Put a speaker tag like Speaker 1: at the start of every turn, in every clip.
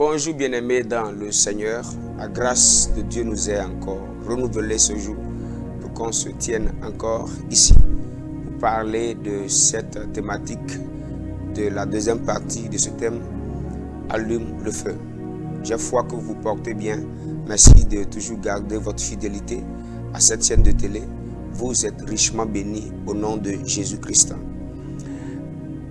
Speaker 1: Bonjour bien-aimés dans le Seigneur, la grâce de Dieu nous est encore renouvelée ce jour pour qu'on se tienne encore ici pour parler de cette thématique de la deuxième partie de ce thème, allume le feu. J'ai foi que vous vous portez bien, merci de toujours garder votre fidélité à cette chaîne de télé, vous êtes richement bénis au nom de Jésus-Christ.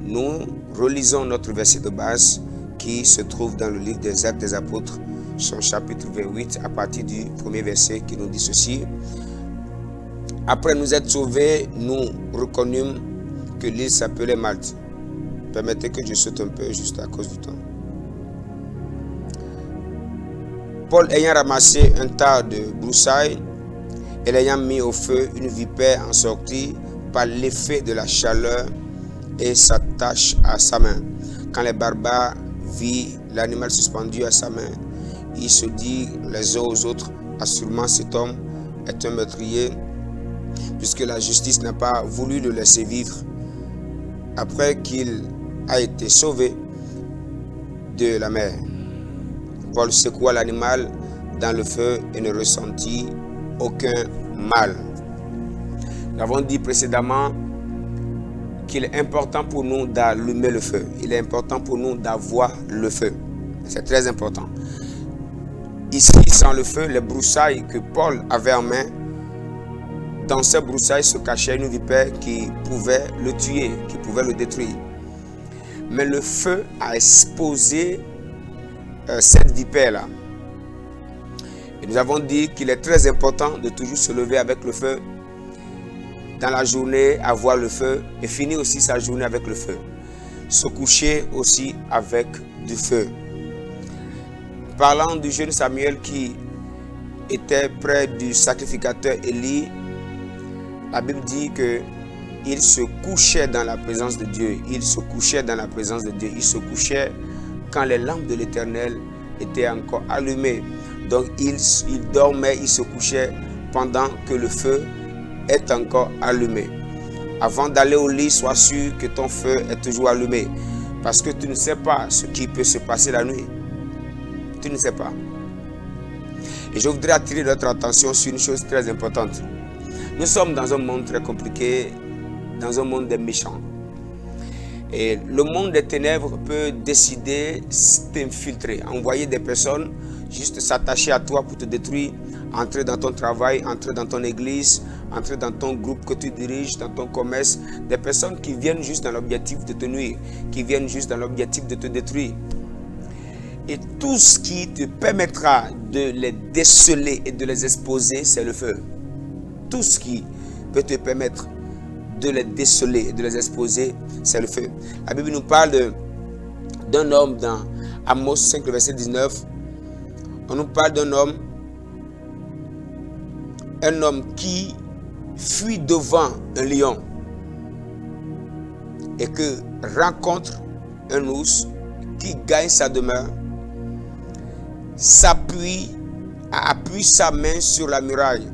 Speaker 1: Nous relisons notre verset de base qui se trouve dans le livre des Actes des Apôtres, son chapitre 28, à partir du premier verset qui nous dit ceci. Après nous être sauvés, nous reconnûmes que l'île s'appelait Malte. Permettez que je saute un peu juste à cause du temps. Paul ayant ramassé un tas de broussailles et l'ayant mis au feu, une vipère en sortit par l'effet de la chaleur et s'attache à sa main. Quand les barbares vit l'animal suspendu à sa main, il se dit les uns aux autres, assurément cet homme est un meurtrier, puisque la justice n'a pas voulu le laisser vivre. Après qu'il a été sauvé de la mer, Paul secoua l'animal dans le feu et ne ressentit aucun mal. Nous avons dit précédemment qu'il est important pour nous d'allumer le feu. Il est important pour nous d'avoir le feu. C'est très important. Ici, sans le feu, les broussailles que Paul avait en main, dans ces broussailles se cachait une vipère qui pouvait le tuer, qui pouvait le détruire. Mais le feu a exposé cette vipère-là. Et nous avons dit qu'il est très important de toujours se lever avec le feu dans la journée, avoir le feu et finir aussi sa journée avec le feu. Se coucher aussi avec du feu. Parlant du jeune Samuel qui était près du sacrificateur Élie, la Bible dit que il se couchait dans la présence de Dieu. Il se couchait dans la présence de Dieu. Il se couchait quand les lampes de l'Éternel étaient encore allumées. Donc il dormait, il se couchait pendant que le feu est encore allumé. Avant d'aller au lit, sois sûr que ton feu est toujours allumé. Parce que tu ne sais pas ce qui peut se passer la nuit. Tu ne sais pas. Et je voudrais attirer notre attention sur une chose très importante. Nous sommes dans un monde très compliqué, dans un monde des méchants. Et le monde des ténèbres peut décider de t'infiltrer, envoyer des personnes juste s'attacher à toi pour te détruire, entrer dans ton travail, entrer dans ton église, entrer dans ton groupe que tu diriges, dans ton commerce, des personnes qui viennent juste dans l'objectif de te nuire, qui viennent juste dans l'objectif de te détruire. Et tout ce qui te permettra de les déceler et de les exposer, c'est le feu. Tout ce qui peut te permettre de les déceler et de les exposer, c'est le feu. La Bible nous parle d'un homme dans Amos 5, verset 19. On nous parle d'un homme qui fuit devant un lion et que rencontre un ours qui gagne sa demeure, appuie sa main sur la muraille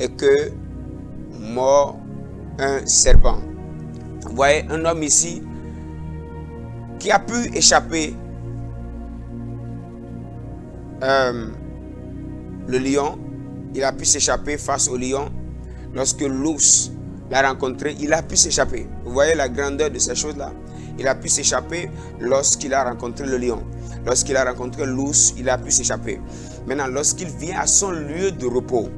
Speaker 1: et que mord un serpent. Vous voyez un homme ici qui a pu échapper le lion. Il a pu s'échapper face au lion. Lorsque l'ours l'a rencontré, il a pu s'échapper. Vous voyez la grandeur de ces choses-là. Il a pu s'échapper lorsqu'il a rencontré le lion. Lorsqu'il a rencontré l'ours, il a pu s'échapper. Maintenant, lorsqu'il vient à son lieu de repos,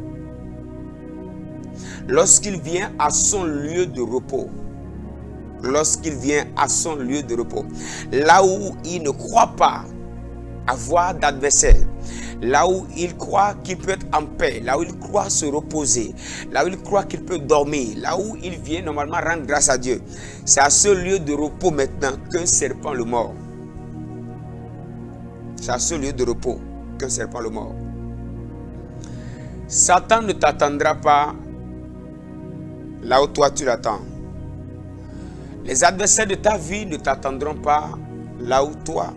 Speaker 1: là où il ne croit pas avoir d'adversaire, là où il croit qu'il peut être en paix, là où il croit se reposer, là où il croit qu'il peut dormir, là où il vient normalement rendre grâce à Dieu, c'est à ce lieu de repos maintenant qu'un serpent le mord. C'est à ce lieu de repos qu'un serpent le mord. Satan ne t'attendra pas là où toi tu l'attends. Les adversaires de ta vie ne t'attendront pas là où toi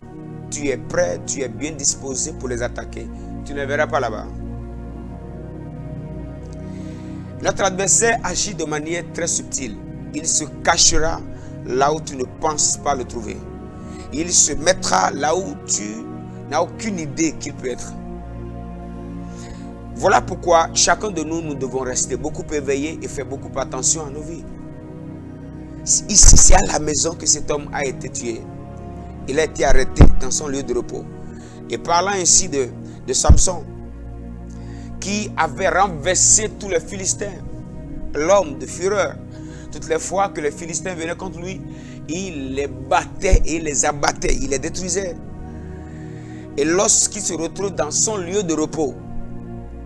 Speaker 1: tu es prêt, tu es bien disposé pour les attaquer. Tu ne les verras pas là-bas. Notre adversaire agit de manière très subtile. Il se cachera là où tu ne penses pas le trouver. Il se mettra là où tu n'a aucune idée qu'il peut être. Voilà pourquoi chacun de nous, nous devons rester beaucoup éveillés et faire beaucoup attention à nos vies. Ici, c'est à la maison que cet homme a été tué. Il a été arrêté dans son lieu de repos. Et parlant ainsi de Samson, qui avait renversé tous les Philistins, l'homme de fureur, toutes les fois que les Philistins venaient contre lui, il les battait et il les abattait, il les détruisait. Et lorsqu'il se retrouve dans son lieu de repos,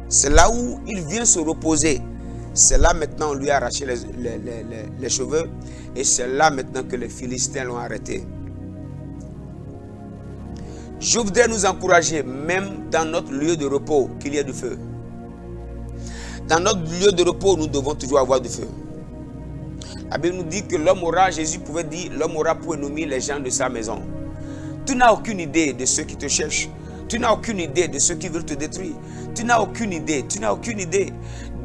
Speaker 1: c'est là où il vient se reposer. C'est là maintenant on lui a arraché les cheveux. Et c'est là maintenant que les Philistins l'ont arrêté. Je voudrais nous encourager, même dans notre lieu de repos, qu'il y ait du feu. Dans notre lieu de repos, nous devons toujours avoir du feu. La Bible nous dit que l'homme aura, Jésus pouvait dire, l'homme aura pour ennemi les gens de sa maison. Tu n'as aucune idée de ceux qui te cherchent. Tu n'as aucune idée de ceux qui veulent te détruire. Tu n'as aucune idée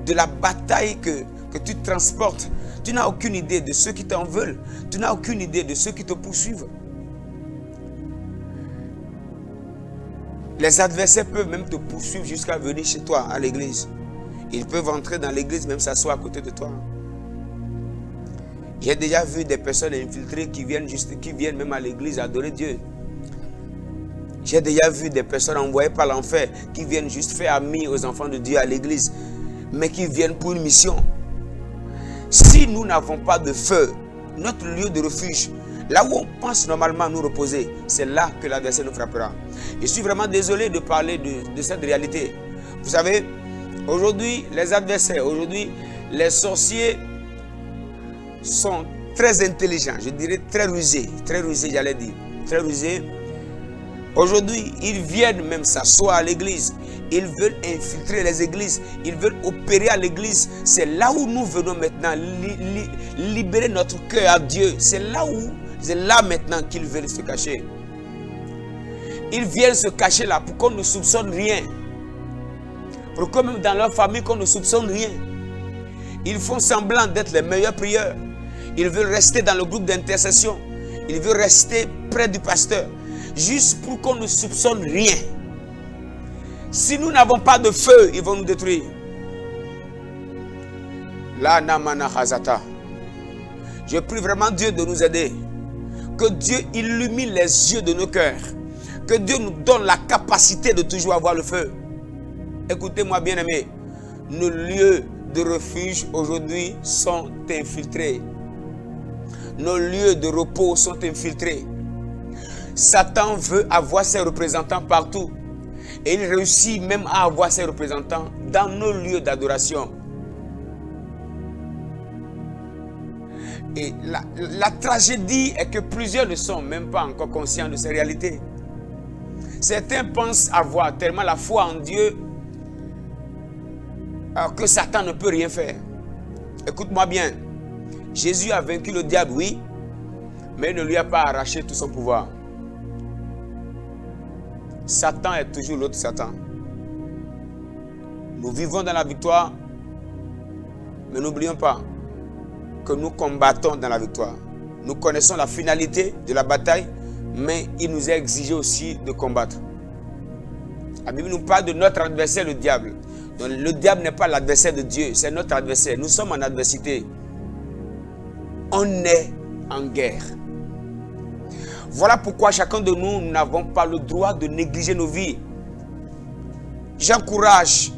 Speaker 1: de la bataille que tu transportes. Tu n'as aucune idée de ceux qui t'en veulent. Tu n'as aucune idée de ceux qui te poursuivent. Les adversaires peuvent même te poursuivre jusqu'à venir chez toi à l'église. Ils peuvent entrer dans l'église, même s'asseoir à côté de toi. J'ai déjà vu des personnes infiltrées qui viennent même à l'église adorer Dieu. J'ai déjà vu des personnes envoyées par l'enfer qui viennent juste faire amis aux enfants de Dieu à l'église, mais qui viennent pour une mission. Si nous n'avons pas de feu, notre lieu de refuge, là où on pense normalement nous reposer, c'est là que l'adversaire nous frappera. Je suis vraiment désolé de parler de cette réalité. Vous savez, aujourd'hui, les adversaires, aujourd'hui, les sorciers sont très intelligents, je dirais très rusés j'allais dire, très rusés. Aujourd'hui, ils viennent même s'asseoir à l'église. Ils veulent infiltrer les églises. Ils veulent opérer à l'église. C'est là où nous venons maintenant libérer notre cœur à Dieu. C'est là maintenant qu'ils veulent se cacher. Ils viennent se cacher là pour qu'on ne soupçonne rien. Pour que même dans leur famille, qu'on ne soupçonne rien. Ils font semblant d'être les meilleurs prieurs. Ils veulent rester dans le groupe d'intercession. Ils veulent rester près du pasteur. Juste pour qu'on ne soupçonne rien. Si nous n'avons pas de feu, ils vont nous détruire. La namana hazata. Je prie vraiment Dieu de nous aider. Que Dieu illumine les yeux de nos cœurs. Que Dieu nous donne la capacité de toujours avoir le feu. Écoutez-moi bien aimés. Nos lieux de refuge aujourd'hui sont infiltrés. Nos lieux de repos sont infiltrés. Satan veut avoir ses représentants partout. Et il réussit même à avoir ses représentants dans nos lieux d'adoration. Et la tragédie est que plusieurs ne sont même pas encore conscients de ces réalités. Certains pensent avoir tellement la foi en Dieu que Satan ne peut rien faire. Écoute-moi bien. Jésus a vaincu le diable, oui, mais il ne lui a pas arraché tout son pouvoir. Satan est toujours l'autre Satan. Nous vivons dans la victoire, mais n'oublions pas que nous combattons dans la victoire. Nous connaissons la finalité de la bataille, mais il nous est exigé aussi de combattre. La Bible nous parle de notre adversaire, le diable. Donc, le diable n'est pas l'adversaire de Dieu, c'est notre adversaire. Nous sommes en adversité. On est en guerre. Voilà pourquoi chacun de nous, nous n'avons pas le droit de négliger nos vies. J'encourage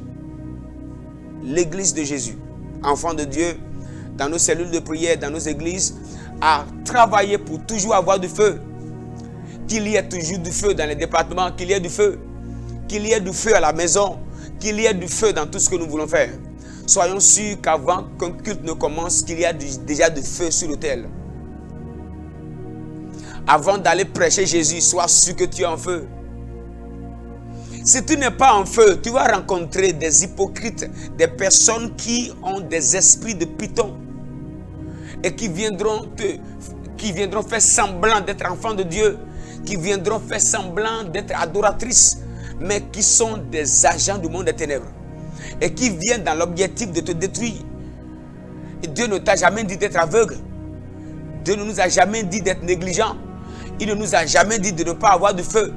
Speaker 1: l'église de Jésus, enfants de Dieu, dans nos cellules de prière, dans nos églises, à travailler pour toujours avoir du feu. Qu'il y ait toujours du feu dans les départements, qu'il y ait du feu. Qu'il y ait du feu à la maison, qu'il y ait du feu dans tout ce que nous voulons faire. Soyons sûrs qu'avant qu'un culte ne commence, qu'il y a déjà du feu sur l'autel. Avant d'aller prêcher Jésus, sois sûr que tu es en feu. Si tu n'es pas en feu, tu vas rencontrer des hypocrites, des personnes qui ont des esprits de python et qui viendront faire semblant d'être enfants de Dieu, qui viendront faire semblant d'être adoratrices, mais qui sont des agents du monde des ténèbres et qui viennent dans l'objectif de te détruire. Et Dieu ne t'a jamais dit d'être aveugle. Dieu ne nous a jamais dit d'être négligent. Il ne nous a jamais dit de ne pas avoir de feu.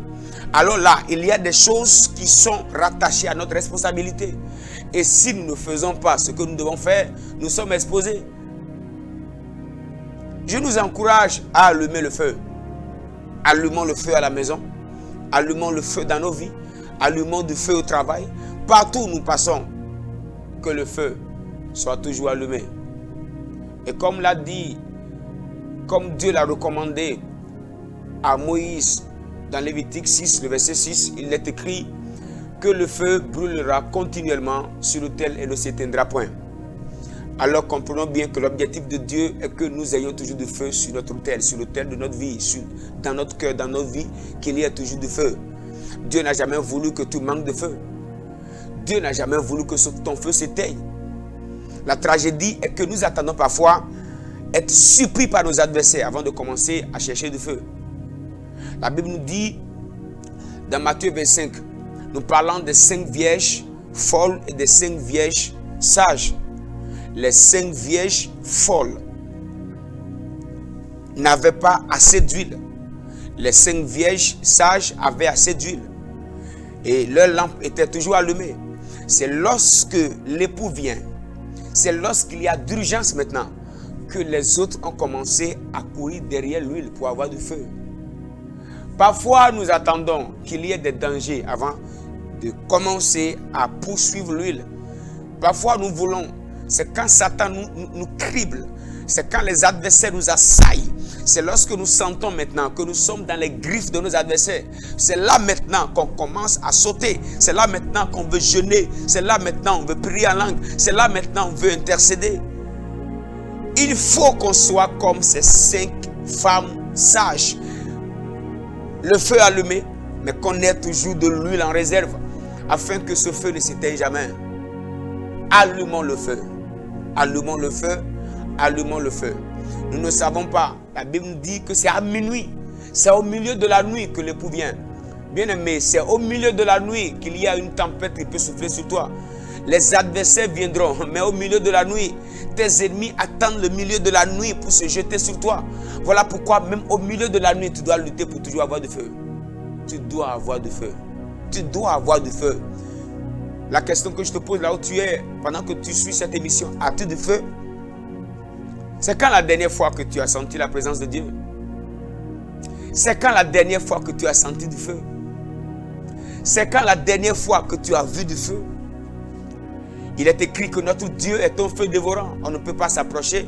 Speaker 1: alors là, il y a des choses qui sont rattachées à notre responsabilité. Et si nous ne faisons pas ce que nous devons faire, nous sommes exposés. Je nous encourage à allumer le feu. Allumons le feu à la maison. Allumons le feu dans nos vies. Allumons du feu au travail. Partout où nous passons, que le feu soit toujours allumé. Et comme l'a dit, comme Dieu l'a recommandé à Moïse dans Lévitique 6, le verset 6, il est écrit que le feu brûlera continuellement sur l'autel et ne s'éteindra point. Alors comprenons bien que l'objectif de Dieu est que nous ayons toujours du feu sur notre autel, sur l'autel de notre vie, dans notre cœur, dans notre vie, qu'il y ait toujours du feu. Dieu n'a jamais voulu que tu manques de feu. Dieu n'a jamais voulu que ton feu s'éteigne. La tragédie est que nous attendons parfois être surpris par nos adversaires avant de commencer à chercher du feu. La Bible nous dit, dans Matthieu 25, nous parlons des 5 vierges folles et des 5 vierges sages. Les 5 vierges folles n'avaient pas assez d'huile. Les 5 vierges sages avaient assez d'huile. Et leur lampe était toujours allumée. C'est lorsque l'époux vient, c'est lorsqu'il y a d'urgence maintenant, que les autres ont commencé à courir derrière l'huile pour avoir du feu. Parfois, nous attendons qu'il y ait des dangers avant de commencer à poursuivre l'huile. Parfois, nous voulons, c'est quand Satan nous crible, c'est quand les adversaires nous assaillent. C'est lorsque nous sentons maintenant que nous sommes dans les griffes de nos adversaires. C'est là maintenant qu'on commence à sauter. C'est là maintenant qu'on veut jeûner. C'est là maintenant qu'on veut prier en langue. C'est là maintenant qu'on veut intercéder. Il faut qu'on soit comme ces 5 femmes sages. Le feu allumé, mais qu'on ait toujours de l'huile en réserve, afin que ce feu ne s'éteigne jamais. Allumons le feu. Allumons le feu. Allumons le feu. Nous ne savons pas. La Bible nous dit que c'est à minuit. C'est au milieu de la nuit que l'époux vient. Bien aimé, c'est au milieu de la nuit qu'il y a une tempête qui peut souffler sur toi. Les adversaires viendront, mais au milieu de la nuit, tes ennemis attendent le milieu de la nuit pour se jeter sur toi. Voilà pourquoi même au milieu de la nuit, tu dois lutter pour toujours avoir du feu. Tu dois avoir du feu. Tu dois avoir du feu. La question que je te pose là où tu es, pendant que tu suis cette émission, as-tu du feu? C'est quand la dernière fois que tu as senti la présence de Dieu? C'est quand la dernière fois que tu as senti du feu? C'est quand la dernière fois que tu as vu du feu? Il est écrit que notre Dieu est un feu dévorant. On ne peut pas s'approcher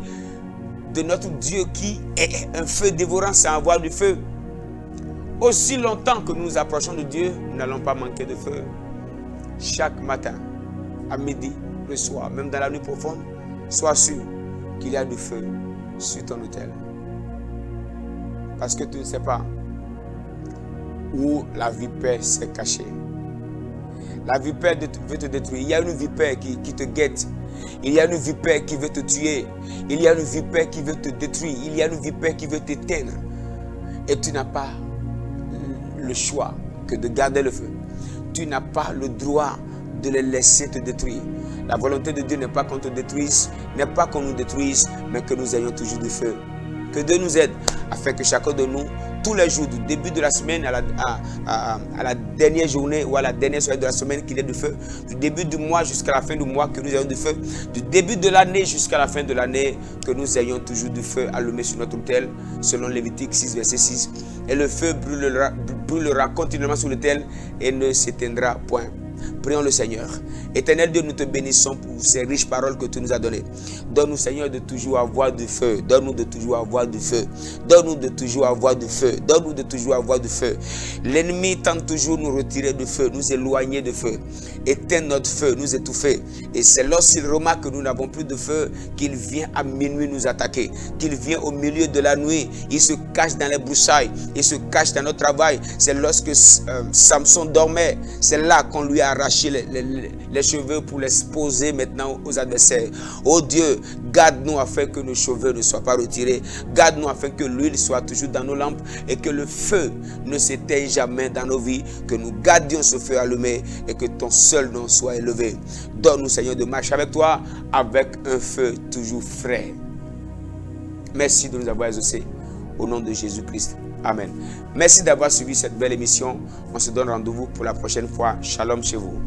Speaker 1: de notre Dieu qui est un feu dévorant sans avoir du feu. Aussi longtemps que nous nous approchons de Dieu, nous n'allons pas manquer de feu. Chaque matin, à midi, le soir, même dans la nuit profonde, sois sûr qu'il y a du feu sur ton autel. Parce que tu ne sais pas où la vipère s'est cachée. La vipère veut te détruire. Il y a une vipère qui te guette. Il y a une vipère qui veut te tuer. Il y a une vipère qui veut te détruire. Il y a une vipère qui veut t'éteindre. Et tu n'as pas le choix que de garder le feu. Tu n'as pas le droit de les laisser te détruire. La volonté de Dieu n'est pas qu'on te détruise, n'est pas qu'on nous détruise, mais que nous ayons toujours du feu. Que Dieu nous aide afin que chacun de nous, tous les jours, du début de la semaine à la dernière journée ou à la dernière soirée de la semaine, qu'il y ait du feu. Du début du mois jusqu'à la fin du mois, que nous ayons du feu. Du début de l'année jusqu'à la fin de l'année, que nous ayons toujours du feu allumé sur notre autel, selon Lévitique 6, verset 6. Et le feu brûlera continuellement sur l'autel et ne s'éteindra point. Prions le Seigneur. Éternel Dieu, nous te bénissons pour ces riches paroles que tu nous as données. Donne-nous, Seigneur, de toujours avoir du feu. Donne-nous de toujours avoir du feu. Donne-nous de toujours avoir du feu. Donne-nous de toujours avoir du feu. L'ennemi tente toujours nous retirer du feu, nous éloigner du feu. Éteins notre feu, nous étouffer. Et c'est lorsqu'il remarque que nous n'avons plus de feu qu'il vient à minuit nous attaquer. Qu'il vient au milieu de la nuit. Il se cache dans les broussailles. Il se cache dans notre travail. C'est lorsque Samson dormait. C'est là qu'on lui a arraché les cheveux pour les poser maintenant aux adversaires. Oh Dieu, garde-nous afin que nos cheveux ne soient pas retirés. Garde-nous afin que l'huile soit toujours dans nos lampes et que le feu ne s'éteigne jamais dans nos vies. Que nous gardions ce feu allumé et que ton seul nom soit élevé. Donne-nous, Seigneur, de marcher avec toi avec un feu toujours frais. Merci de nous avoir exaucés. Au nom de Jésus-Christ. Amen. Merci d'avoir suivi cette belle émission. On se donne rendez-vous pour la prochaine fois. Shalom chez vous.